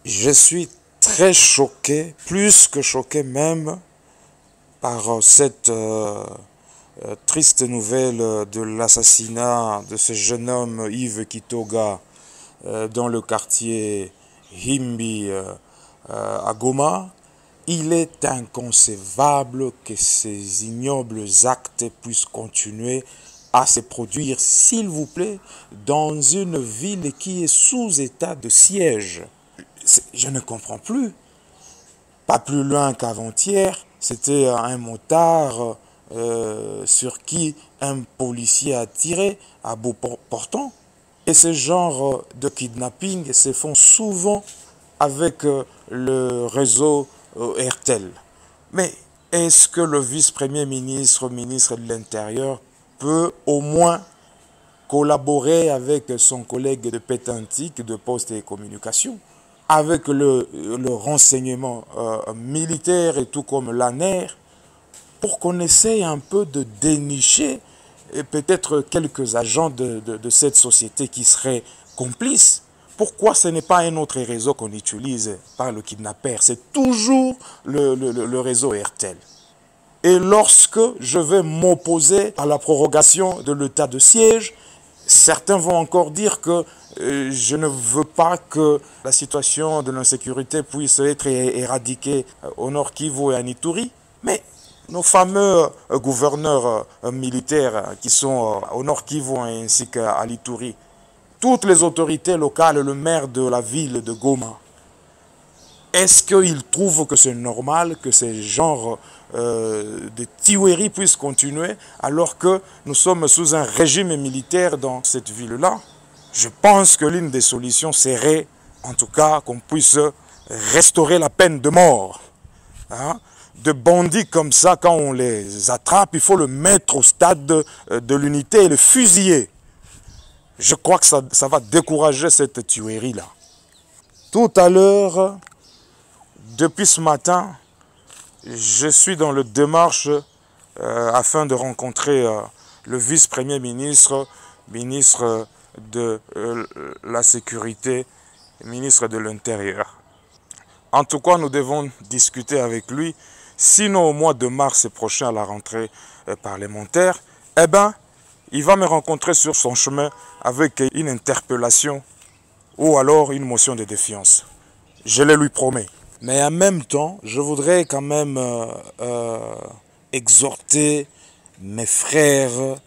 Je suis très choqué, plus que choqué même, par cette triste nouvelle de l'assassinat de ce jeune homme Yves Kitoga dans le quartier Himbi à Goma. Il est inconcevable que ces ignobles actes puissent continuer à se produire, s'il vous plaît, dans une ville qui est sous état de siège. Je ne comprends plus. Pas plus loin qu'avant-hier, c'était un motard sur qui un policier a tiré à bout portant. Et ce genre de kidnapping se font souvent avec le réseau RTL. Mais est-ce que le vice-premier ministre, ministre de l'Intérieur, peut au moins collaborer avec son collègue de Pétantique, de Poste et Communication, avec le renseignement militaire et tout comme l'ANER, pour qu'on essaye un peu de dénicher peut-être quelques agents de cette société qui seraient complices. Pourquoi ce n'est pas un autre réseau qu'on utilise par le kidnappeur? C'est toujours le réseau RTL. Et lorsque je vais m'opposer à la prorogation de l'état de siège, certains vont encore dire que je ne veux pas que la situation de l'insécurité puisse être éradiquée au Nord Kivu et à Ituri. Mais nos fameux gouverneurs militaires qui sont au Nord Kivu ainsi qu'à Ituri, toutes les autorités locales, le maire de la ville de Goma, est-ce qu'ils trouvent que c'est normal que ces genres de tueries puissent continuer alors que nous sommes sous un régime militaire dans cette ville-là? Je pense que l'une des solutions serait, en tout cas, qu'on puisse restaurer la peine de mort. Hein? De bandits comme ça, quand on les attrape, il faut le mettre au stade de l'unité et le fusiller. Je crois que ça va décourager cette tuerie-là. Tout à l'heure, depuis ce matin, je suis dans le démarche afin de rencontrer le vice-premier ministre, ministre de la Sécurité, ministre de l'Intérieur. En tout cas, nous devons discuter avec lui. Sinon, au mois de mars prochain, à la rentrée parlementaire, eh ben, il va me rencontrer sur son chemin avec une interpellation ou alors une motion de défiance. Je le lui promets. Mais en même temps, je voudrais quand même exhorter mes frères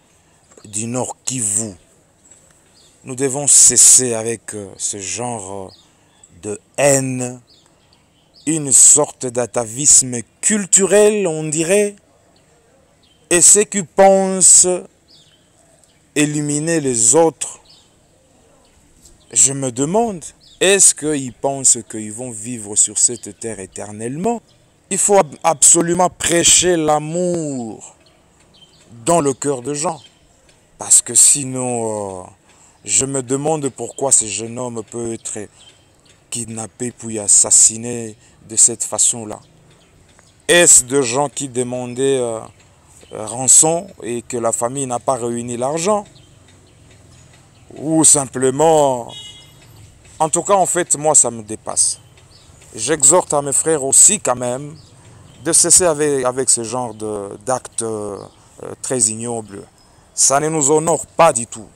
du Nord Kivu. Nous devons cesser avec ce genre de haine, une sorte d'atavisme culturel, on dirait, et ceux qui pensent éliminer les autres, je me demande, est-ce qu'ils pensent qu'ils vont vivre sur cette terre éternellement? Il faut absolument prêcher l'amour dans le cœur des gens. Parce que sinon, je me demande pourquoi ce jeune homme peut être kidnappé puis assassiné de cette façon-là. Est-ce des gens qui demandaient rançon et que la famille n'a pas réuni l'argent? Ou simplement... En tout cas, en fait, moi, ça me dépasse. J'exhorte à mes frères aussi, quand même, de cesser avec ce genre d'actes très ignobles. Ça ne nous honore pas du tout.